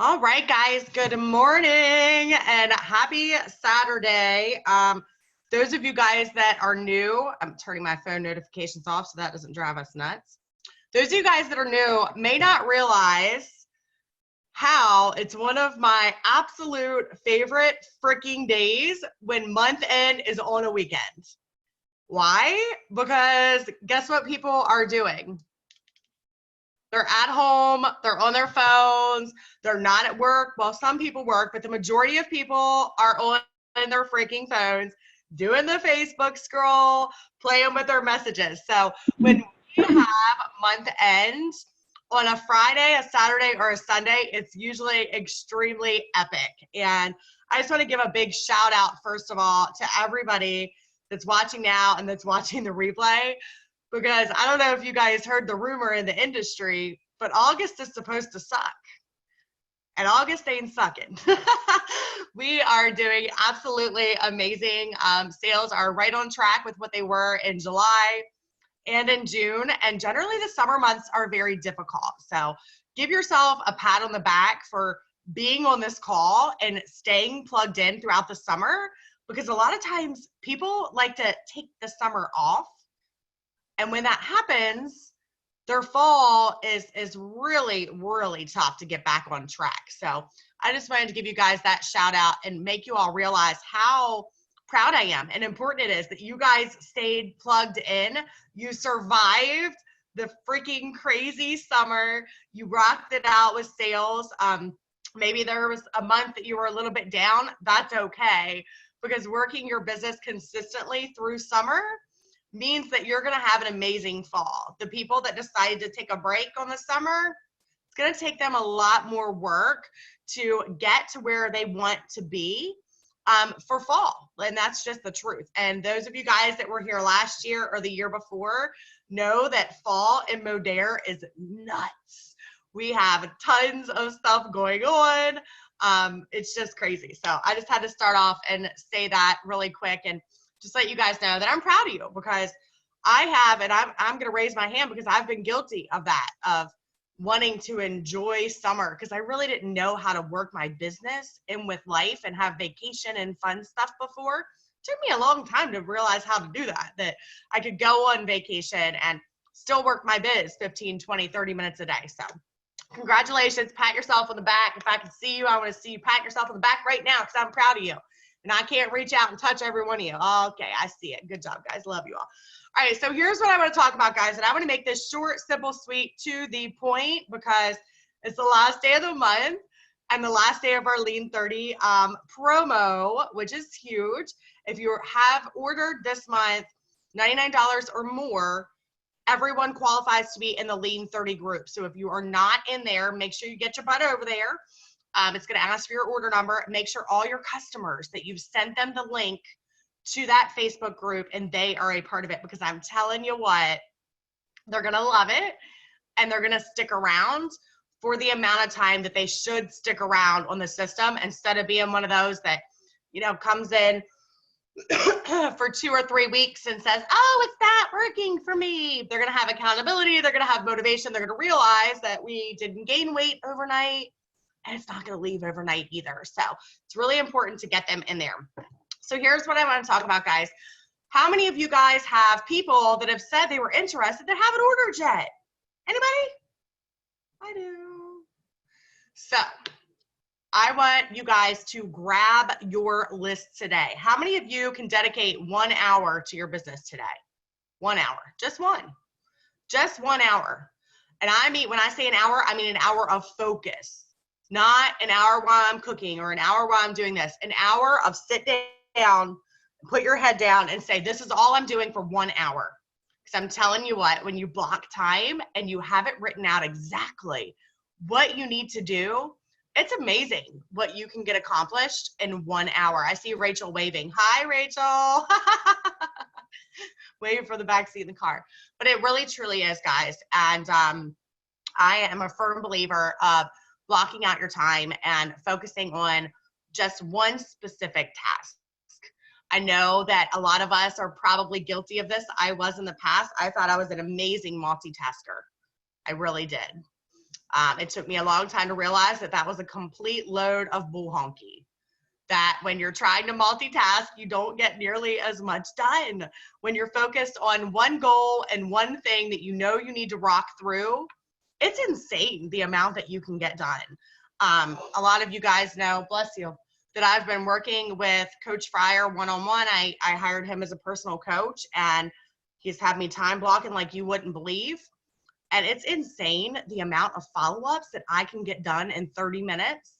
All right, guys, good morning and happy Saturday. Those of you guys that are new, I'm turning my phone notifications off so that doesn't drive us nuts. Those of you guys that are new may not realize how it's one of my absolute favorite freaking days when month end is on a weekend. Why? Because guess what people are doing? They're at home, they're on their phones, they're not at work. Well, some people work, but the majority of people are on their freaking phones, doing the Facebook scroll, playing with their messages. So when we have month end on a Friday, a Saturday, or a Sunday, it's usually extremely epic. And I just want to give a big shout out, first of all, to everybody that's watching now and that's watching the replay. Because I don't know if you guys heard the rumor in the industry, but August is supposed to suck. And August ain't sucking. We are doing absolutely amazing. Sales are right on track with what they were in July and in June. And generally the summer months are very difficult. So give yourself a pat on the back for being on this call and staying plugged in throughout the summer. Because a lot of times people like to take the summer off. And when that happens, their fall is really, really tough to get back on track. So I just wanted to give you guys that shout out and make you all realize how proud I am and important it is that you guys stayed plugged in. You survived the freaking crazy summer. You rocked it out with sales. Maybe there was a month that you were a little bit down. That's okay, because working your business consistently through summer means that you're going to have an amazing fall. The people that decided to take a break on the summer, it's going to take them a lot more work to get to where they want to be for fall. And that's just the truth. And those of you guys that were here last year or the year before know that fall in Modere is nuts. We have tons of stuff going on. It's just crazy. So I just had to start off and say that really quick and just let you guys know that I'm proud of you, because I have, and I'm going to raise my hand because I've been guilty of that, of wanting to enjoy summer because I really didn't know how to work my business in with life and have vacation and fun stuff before. It took me a long time to realize how to do that I could go on vacation and still work my biz 15, 20, 30 minutes a day. So congratulations, pat yourself on the back. If I can see you, I want to see you pat yourself on the back right now because I'm proud of you. And I can't reach out and touch every one of you. Okay, I see it. Good job, guys. Love you all. All right, so here's what I want to talk about, guys. And I want to make this short, simple, sweet, to the point, because it's the last day of the month and the last day of our Lean 30 promo, which is huge. If you have ordered this month $99 or more, everyone qualifies to be in the Lean 30 group. So if you are not in there, make sure you get your butt over there. It's going to ask for your order number. Make sure all your customers that you've sent them the link to that Facebook group and they are a part of it, because I'm telling you what, they're going to love it and they're going to stick around for the amount of time that they should stick around on the system, instead of being one of those that, you know, comes in for 2 or 3 weeks and says, oh, it's not working for me. They're going to have accountability. They're going to have motivation. They're going to realize that we didn't gain weight overnight. And it's not going to leave overnight either. So it's really important to get them in there. So here's what I want to talk about, guys. How many of you guys have people that have said they were interested that haven't ordered yet? Anybody? I do. So I want you guys to grab your list today. How many of you can dedicate 1 hour to your business today? 1 hour, just one. Just 1 hour. And I mean, when I say an hour, I mean an hour of focus. Not an hour while I'm cooking or an hour while I'm doing this. An hour of sit down, put your head down and say, this is all I'm doing for 1 hour. Because I'm telling you what, when you block time and you have it written out exactly what you need to do, it's amazing what you can get accomplished in 1 hour. I see Rachel waving. Hi, Rachel. Waving for the backseat in the car. But it really, truly is, guys. And I am a firm believer of blocking out your time and focusing on just one specific task. I know that a lot of us are probably guilty of this. I was in the past. I thought I was an amazing multitasker. I really did. It took me a long time to realize that that was a complete load of bull honky. That when you're trying to multitask, you don't get nearly as much done. When you're focused on one goal and one thing that you know you need to rock through, it's insane the amount that you can get done. A lot of you guys know, bless you, that I've been working with Coach Fryer one-on-one. I hired him as a personal coach, and he's had me time blocking like you wouldn't believe. And it's insane the amount of follow-ups that I can get done in 30 minutes.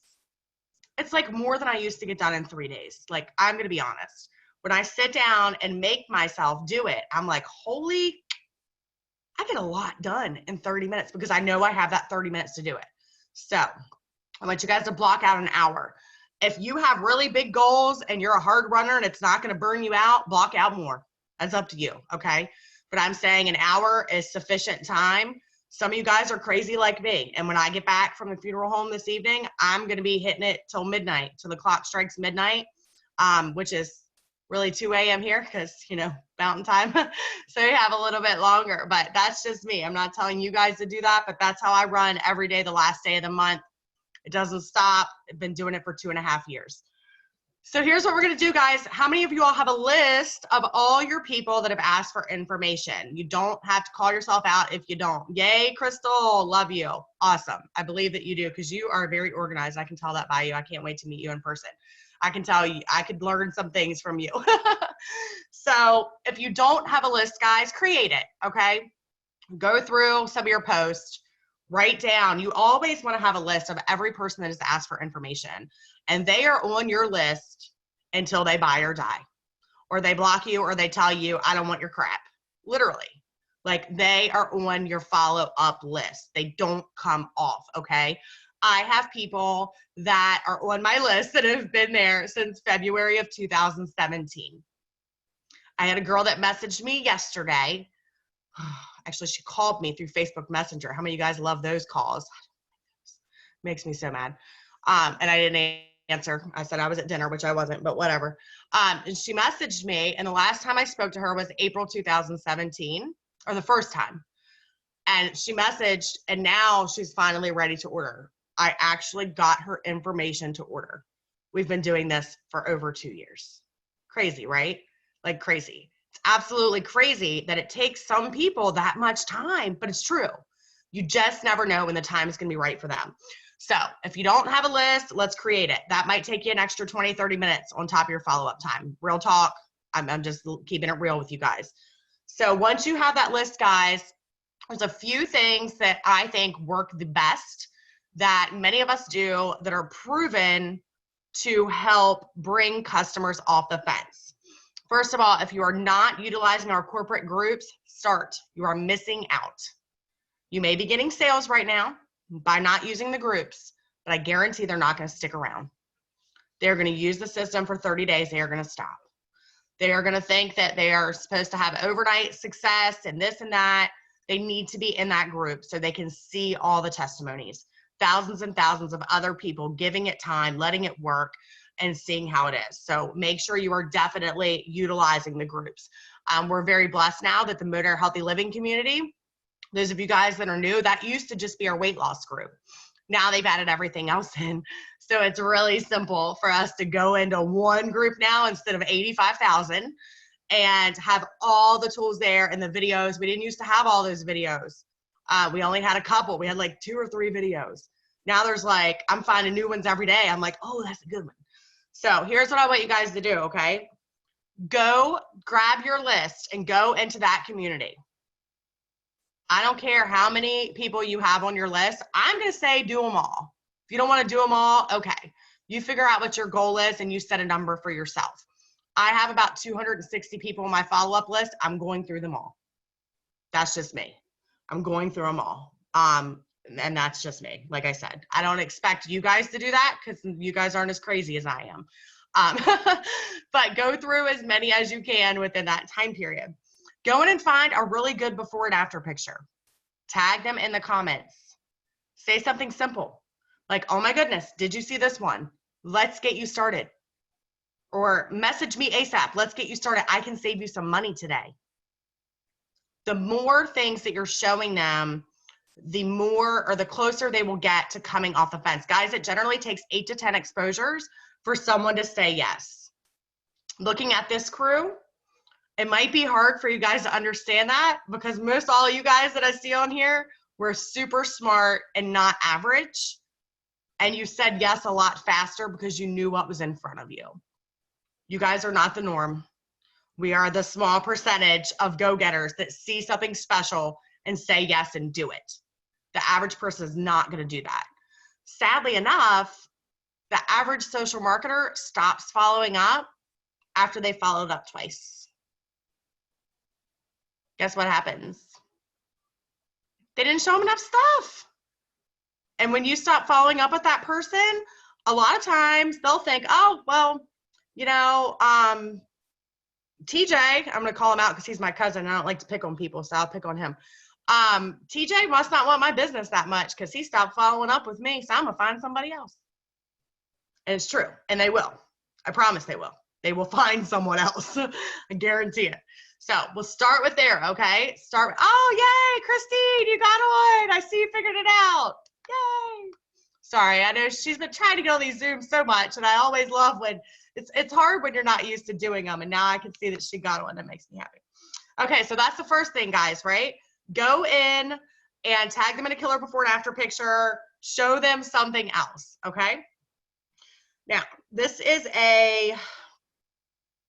It's like more than I used to get done in 3 days. Like, I'm going to be honest. When I sit down and make myself do it, I'm like, holy, I get a lot done in 30 minutes because I know I have that 30 minutes to do it. So I want you guys to block out an hour. If you have really big goals and you're a hard runner and it's not going to burn you out, block out more. That's up to you, okay? But I'm saying an hour is sufficient time. Some of you guys are crazy like me. And when I get back from the funeral home this evening, I'm going to be hitting it till midnight, till the clock strikes midnight, which is really 2 a.m. here because, you know, mountain time. So you have a little bit longer, but that's just me. I'm not telling you guys to do that, but that's how I run every day, the last day of the month. It doesn't stop. I've been doing it for 2.5 years. So here's what we're going to do, guys. How many of you all have a list of all your people that have asked for information? You don't have to call yourself out if you don't. Yay, Crystal. Love you. Awesome. I believe that you do because you are very organized. I can tell that by you. I can't wait to meet you in person. I can tell you, I could learn some things from you. So if you don't have a list, guys, create it, okay? Go through some of your posts. Write down. You always want to have a list of every person that has asked for information. And they are on your list until they buy or die. Or they block you or they tell you, I don't want your crap. Literally. Like they are on your follow-up list. They don't come off, okay? I have people that are on my list that have been there since February of 2017. I had a girl that messaged me yesterday. Actually, she called me through Facebook Messenger. How many of you guys love those calls? Makes me so mad. And I didn't answer. I said I was at dinner, which I wasn't, but whatever. And she messaged me, and the last time I spoke to her was April 2017, or the first time. And she messaged, and now she's finally ready to order. I actually got her information to order. We've been doing this for over 2 years. Crazy, right? Like crazy. It's absolutely crazy that it takes some people that much time, but it's true. You just never know when the time is going to be right for them. So if you don't have a list, let's create it. That might take you an extra 20, 30 minutes on top of your follow-up time. Real talk. I'm just keeping it real with you guys. So once you have that list, guys, there's a few things that I think work the best that many of us do that are proven to help bring customers off the fence. First of all, if you are not utilizing our corporate groups, start. You are missing out. You may be getting sales right now by not using the groups, but I guarantee they're not going to stick around. They're going to use the system for 30 days. They are going to stop. They are going to think that they are supposed to have overnight success and this and that. They need to be in that group so they can see all the testimonies. Thousands and thousands of other people giving it time, letting it work, and seeing how it is. So make sure you are definitely utilizing the groups. We're very blessed now that the Motor Healthy Living community, those of you guys that are new, that used to just be our weight loss group. Now they've added everything else in. So it's really simple for us to go into one group now instead of 85,000 and have all the tools there and the videos. We didn't used to have all those videos. We only had a couple. We had like 2 or 3 videos. Now there's like, I'm finding new ones every day. I'm like, oh, that's a good one. So here's what I want you guys to do, okay? Go grab your list and go into that community. I don't care how many people you have on your list. I'm going to say do them all. If you don't want to do them all, okay. You figure out what your goal is and you set a number for yourself. I have about 260 people on my follow-up list. I'm going through them all. That's just me. I'm going through them all. And that's just me. Like I said, I don't expect you guys to do that because you guys aren't as crazy as I am. But go through as many as you can within that time period. Go in and find a really good before and after picture. Tag them in the comments. Say something simple like, oh my goodness, did you see this one? Let's get you started. Or message me ASAP. Let's get you started. I can save you some money today. The more things that you're showing them the more or the closer they will get to coming off the fence. Guys, it generally takes 8 to 10 exposures for someone to say yes. Looking at this crew, it might be hard for you guys to understand that because most all of you guys that I see on here were super smart and not average. And you said yes a lot faster because you knew what was in front of you. You guys are not the norm. We are the small percentage of go-getters that see something special and say yes and do it. The average person is not going to do that. Sadly enough, the average social marketer stops following up after they followed up twice. Guess what happens? They didn't show them enough stuff. And when you stop following up with that person, a lot of times they'll think, oh, well, you know, TJ, I'm going to call him out because he's my cousin. I don't like to pick on people, so I'll pick on him. TJ must not want my business that much because he stopped following up with me, so I'm going to find somebody else. And it's true, and they will. I promise they will. They will find someone else. I guarantee it. So we'll start with there, okay? Start with, oh, yay, Christine, you got one. I see you figured it out. Yay. Sorry, I know she's been trying to get on these Zooms so much, and I always love when it's hard when you're not used to doing them, and now I can see that she got one. That makes me happy. Okay, so that's the first thing, guys, right? Go in and tag them in a killer before and after picture. Show them something else, okay? Now, this is a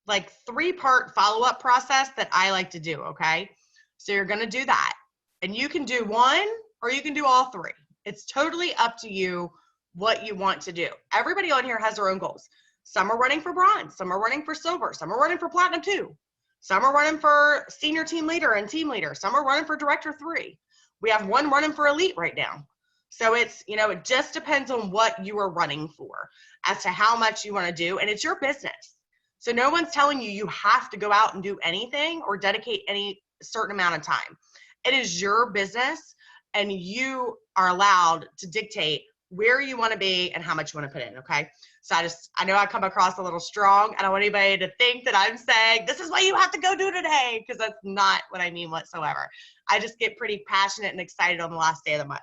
like 3-part follow-up process that I like to do, okay? So you're gonna do that. And you can do one or you can do all 3. It's totally up to you what you want to do. Everybody on here has their own goals. Some are running for bronze, some are running for silver, some are running for platinum 2. Some are running for senior team leader and team leader. Some are running for director 3. We have one running for elite right now. So it's, you know, it just depends on what you are running for as to how much you want to do. And it's your business. So no one's telling you you have to go out and do anything or dedicate any certain amount of time. It is your business and you are allowed to dictate where you want to be and how much you want to put in, okay? So I know I come across a little strong. I don't want anybody to think that I'm saying, this is what you have to go do today, because that's not what I mean whatsoever. I just get pretty passionate and excited on the last day of the month.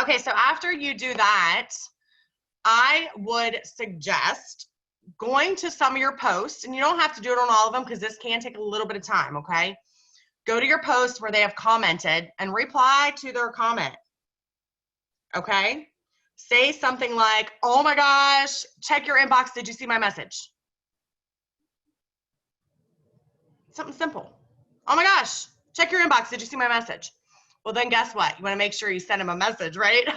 Okay, so after you do that, I would suggest going to some of your posts, and you don't have to do it on all of them because this can take a little bit of time, okay? Go to your posts where they have commented and reply to their comment, okay? Say something like, oh my gosh, check your inbox, did you see my message? Something simple. Oh my gosh, check your inbox, did you see my message? Well, then guess what? You want to make sure you send them a message, right?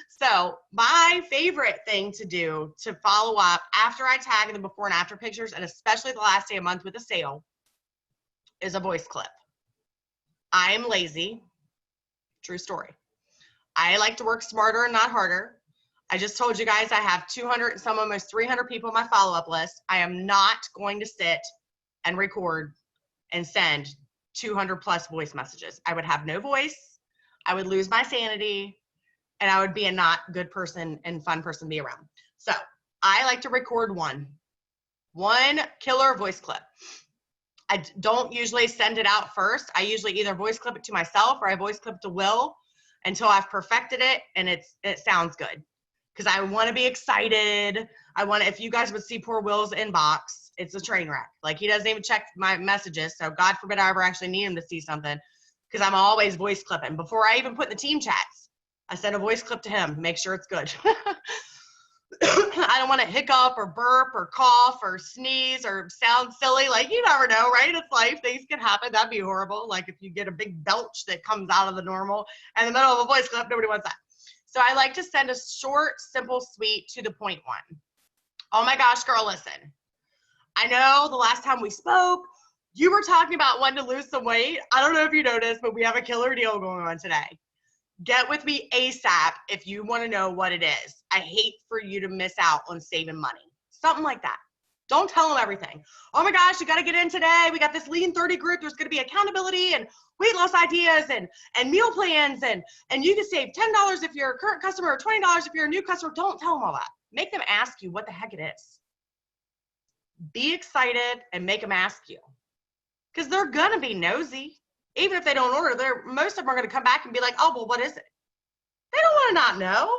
So my favorite thing to do to follow up after I tag them before and after pictures, and especially the last day of the month with a sale, is a voice clip. I am lazy. True story. I like to work smarter and not harder. I just told you guys I have 200 and some almost 300 people on my follow-up list. I am not going to sit and record and send 200 plus voice messages. I would have no voice. I would lose my sanity, and I would be a not good person and fun person to be around. So I like to record one killer voice clip. I don't usually send it out first. I usually either voice clip it to myself or I voice clip to Will until I've perfected it and it sounds good. Because I want to be excited. If you guys would see poor Will's inbox, it's a train wreck. Like, he doesn't even check my messages. So God forbid I ever actually need him to see something, because I'm always voice clipping. Before I even put in the team chats, I send a voice clip to him, make sure it's good. I don't want to hiccup or burp or cough or sneeze or sound silly. Like, you never know, right? It's life. Things can happen. That'd be horrible. Like if you get a big belch that comes out of the normal in the middle of a voice clip, nobody wants that. So I like to send a short, simple, sweet, to the point one. Oh my gosh, girl, listen. I know the last time we spoke, you were talking about wanting to lose some weight. I don't know if you noticed, but we have a killer deal going on today. Get with me ASAP if you want to know what it is. I hate for you to miss out on saving money. Something like that. Don't tell them everything. Oh my gosh, you got to get in today. We got this Lean 30 group. There's going to be accountability and weight loss ideas and meal plans. And you can save $10 if you're a current customer or $20 if you're a new customer. Don't tell them all that. Make them ask you what the heck it is. Be excited and make them ask you. Because they're going to be nosy. Even if they don't order, most of them are going to come back and be like, oh, well, what is it? They don't want to not know.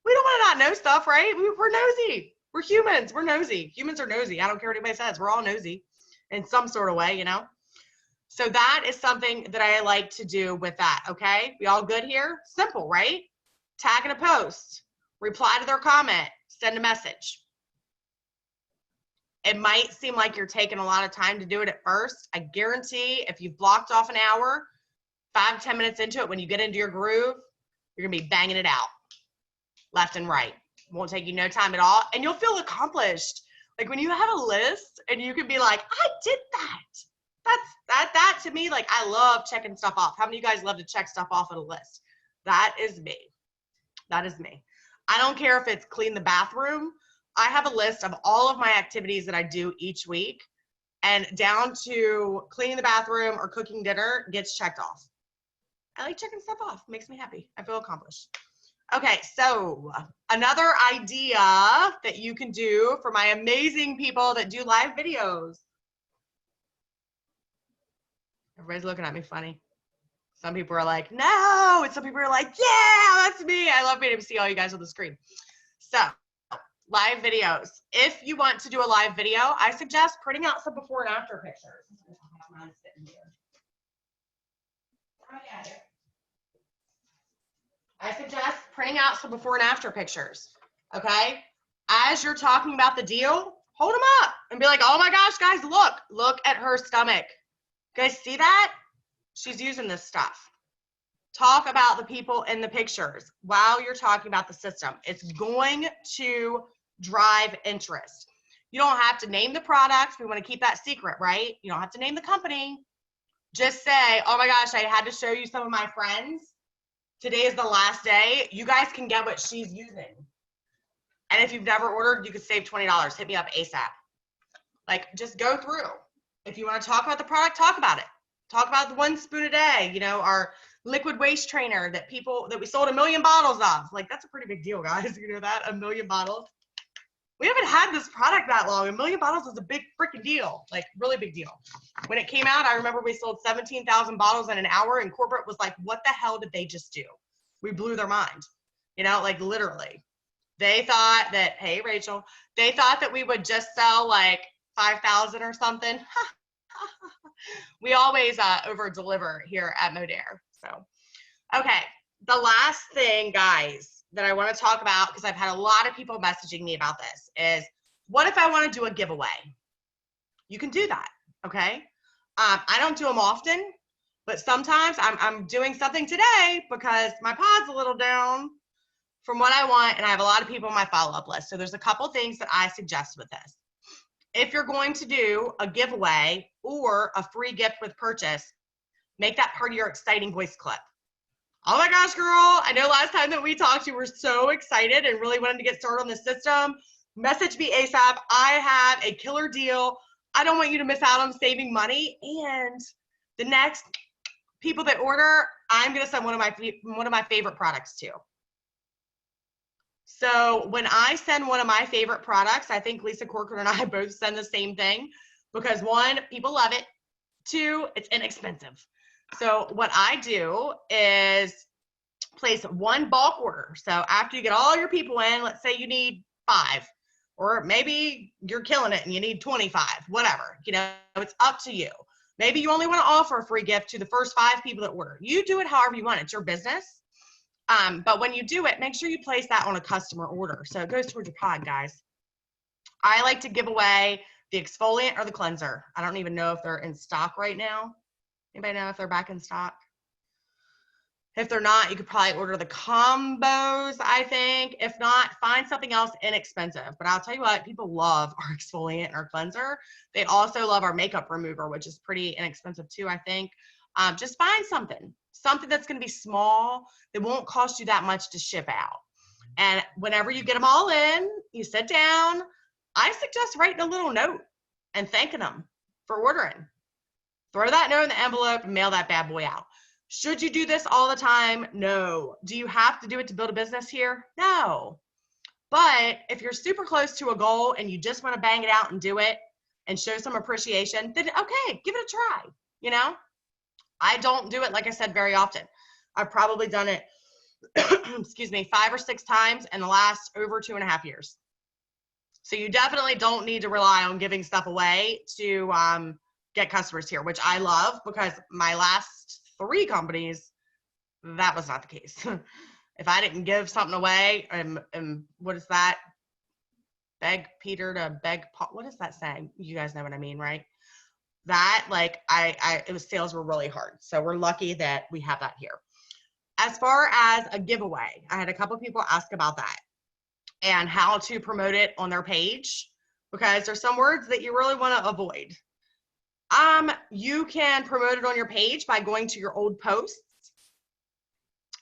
We don't want to not know stuff, right? We're nosy. We're humans. We're nosy. Humans are nosy. I don't care what anybody says. We're all nosy in some sort of way, you know? So that is something that I like to do with that, okay? We all good here? Simple, right? Tag in a post, reply to their comment, send a message. It might seem like you're taking a lot of time to do it at first. I guarantee if you've blocked off an hour, 5 to 10 minutes into it, when you get into your groove, you're gonna be banging it out left and right. It won't take you no time at all, and you'll feel accomplished. Like when you have a list and you can be like, I did that. That to me, like, I love checking stuff off. How many of you guys love to check stuff off on a list? That is me. That is me. I don't care if it's clean the bathroom. I have a list of all of my activities that I do each week, and down to cleaning the bathroom or cooking dinner gets checked off. I like checking stuff off. It makes me happy. I feel accomplished. Okay, so another idea that you can do for my amazing people that do live videos. Everybody's looking at me funny. Some people are like, no, and some people are like, yeah, that's me. I love being able to see all you guys on the screen. So, live videos. If you want to do a live video, I suggest printing out some before and after pictures. I suggest printing out some before and after pictures, okay? As you're talking about the deal, hold them up and be like, oh my gosh, guys, look at her stomach. You guys see that? She's using this stuff. Talk about the people in the pictures while you're talking about the system. It's going to drive interest. You don't have to name the products. We want to keep that secret, right? You don't have to name the company. Just say, oh my gosh, I had to show you some of my friends. Today is the last day. You guys can get what she's using. And if you've never ordered, you could save $20. Hit me up ASAP. Like, just go through. If you want to talk about the product, talk about it. Talk about the 1 spoon a day, you know, our liquid waist trainer that we sold 1 million bottles of. Like, that's a pretty big deal, guys. You know that? 1 million bottles. We haven't had this product that long. 1 million bottles is a big freaking deal. Like, really big deal. When it came out, I remember we sold 17,000 bottles in an hour, and corporate was like, what the hell did they just do? We blew their mind. You know, like, literally. They thought that, hey, Rachel, they thought that we would just sell like 5,000 or something. We always over deliver here at Modere. So, okay, the last thing, guys, that I want to talk about, because I've had a lot of people messaging me about this, is what if I want to do a giveaway? You can do that, okay? I don't do them often, but sometimes I'm doing something today because my pod's a little down from what I want, and I have a lot of people on my follow-up list. So there's a couple things that I suggest with this. If you're going to do a giveaway or a free gift with purchase, make that part of your exciting voice clip. Oh my gosh, girl, I know last time that we talked, you were so excited and really wanted to get started on the system. Message me ASAP. I have a killer deal. I don't want you to miss out on saving money. And the next people that order, I'm going to send one of my favorite products to. So when I send one of my favorite products, I think Lisa Corcoran and I both send the same thing because 1, people love it. 2, it's inexpensive. So what I do is place 1 bulk order. So after you get all your people in, let's say you need 5, or maybe you're killing it and you need 25, whatever, you know, it's up to you. Maybe you only want to offer a free gift to the first 5 people that order. You do it however you want. It's your business. But when you do it, make sure you place that on a customer order. So it goes towards your pod, guys. I like to give away the exfoliant or the cleanser. I don't even know if they're in stock right now. Anybody know if they're back in stock? If they're not, you could probably order the combos, I think. If not, find something else inexpensive. But I'll tell you what, people love our exfoliant and our cleanser. They also love our makeup remover, which is pretty inexpensive too, I think. Just find something that's going to be small that won't cost you that much to ship out. And whenever you get them all in, you sit down. I suggest writing a little note and thanking them for ordering. Throw that note in the envelope and mail that bad boy out. Should you do this all the time? No. Do you have to do it to build a business here? No. But if you're super close to a goal and you just want to bang it out and do it and show some appreciation, then okay, give it a try, you know? I don't do it, like I said, very often. I've probably done it, excuse me, 5 or 6 times in the last over 2.5 years. So you definitely don't need to rely on giving stuff away to get customers here, which I love, because my last 3 companies, that was not the case. If I didn't give something away, and what is that? Beg Peter to beg Paul. What is that saying? You guys know what I mean, right? That, like, it was, sales were really hard. So we're lucky that we have that here. As far as a giveaway, I had a couple people ask about that and how to promote it on their page, because there's some words that you really want to avoid. You can promote it on your page by going to your old posts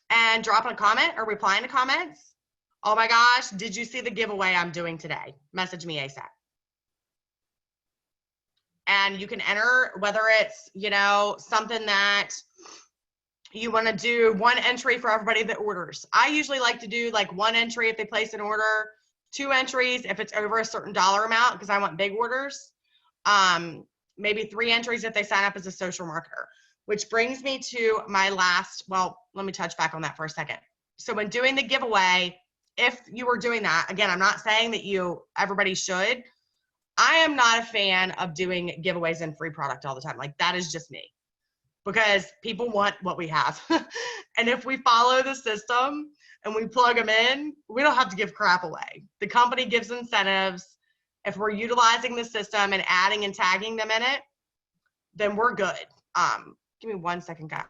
and dropping a comment or replying to comments. Oh my gosh, did you see the giveaway I'm doing today? Message me ASAP. And you can enter, whether it's, you know, something that you want to do 1 entry for everybody that orders. I usually like to do like 1 entry if they place an order, 2 entries if it's over a certain dollar amount, because I want big orders. Maybe 3 entries if they sign up as a social marketer, which brings me to my last, well, let me touch back on that for a second. So when doing the giveaway, if you were doing that, again, I'm not saying that everybody should. I am not a fan of doing giveaways and free product all the time. Like, that is just me, because people want what we have. And if we follow the system and we plug them in, we don't have to give crap away. The company gives incentives. If we're utilizing the system and adding and tagging them in it, then we're good. Give me 1 second, guys.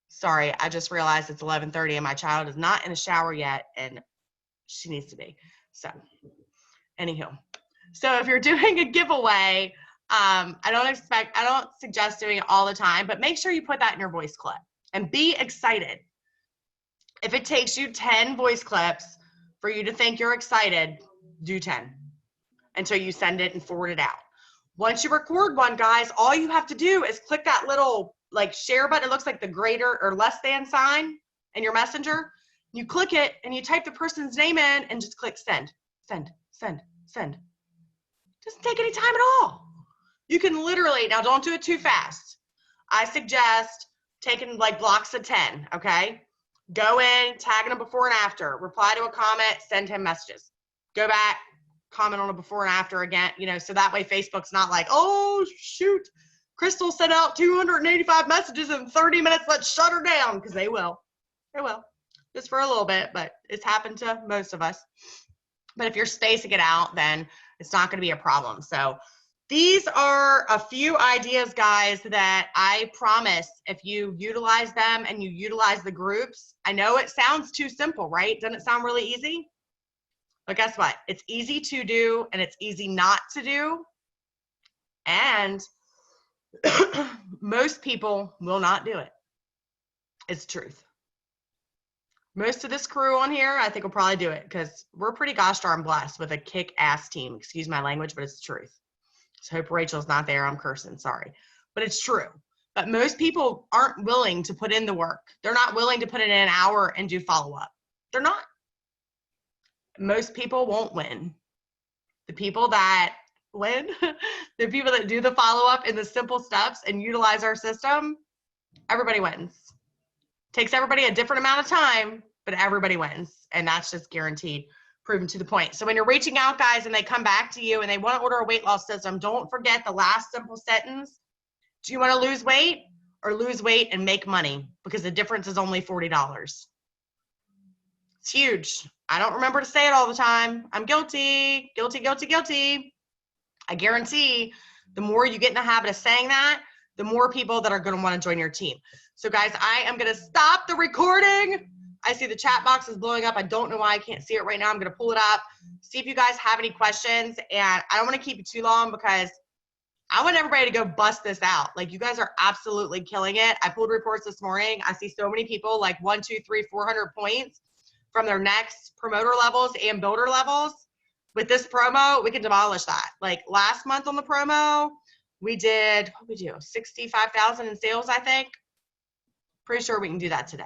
Sorry, I just realized it's 11:30 and my child is not in the shower yet, and she needs to be. So, anywho. So if you're doing a giveaway, I don't suggest doing it all the time, but make sure you put that in your voice clip and be excited. If it takes you 10 voice clips for you to think you're excited, do 10 until you send it and forward it out. Once you record one, guys, all you have to do is click that little like share button. It looks like the greater or less than sign in your messenger. You click it and you type the person's name in and just click send, send, send, send. Doesn't take any time at all. You can literally, now don't do it too fast. I suggest taking like blocks of 10, okay? Go in, tagging them before and after, reply to a comment, send him messages. Go back, comment on a before and after again, you know, so that way Facebook's not like, oh, shoot, Crystal sent out 285 messages in 30 minutes, let's shut her down, because they will. They will. Just for a little bit, but it's happened to most of us. But if you're spacing it out, then it's not going to be a problem. So these are a few ideas, guys, that I promise if you utilize them and you utilize the groups, I know it sounds too simple, right? Doesn't it sound really easy? But guess what? It's easy to do and it's easy not to do. And most people will not do it. It's the truth. Most of this crew on here, I think, will probably do it because we're pretty gosh darn blessed with a kick-ass team. Excuse my language, but it's the truth. So I hope Rachel's not there. I'm cursing. Sorry. But it's true. But most people aren't willing to put in the work. They're not willing to put in an hour and do follow-up. They're not. Most people won't win. The people that win, the people that do the follow-up in the simple steps and utilize our system, everybody wins. Takes everybody a different amount of time, but everybody wins. And that's just guaranteed, proven to the point. So when you're reaching out, guys, and they come back to you and they want to order a weight loss system, don't forget the last simple sentence. Do you want to lose weight or lose weight and make money? Because the difference is only $40. It's huge. I don't remember to say it all the time. I'm guilty, guilty, guilty, guilty. I guarantee the more you get in the habit of saying that, the more people that are going to want to join your team. So guys, I am going to stop the recording. I see the chat box is blowing up. I don't know why I can't see it right now. I'm going to pull it up, see if you guys have any questions. And I don't want to keep it too long because I want everybody to go bust this out. Like, you guys are absolutely killing it. I pulled reports this morning. I see so many people like 100, 200, 300, 400 points from their next promoter levels and builder levels. With this promo, we can demolish that. Like last month on the promo, we did, what did we do? 65,000 in sales, I think. Pretty sure we can do that today.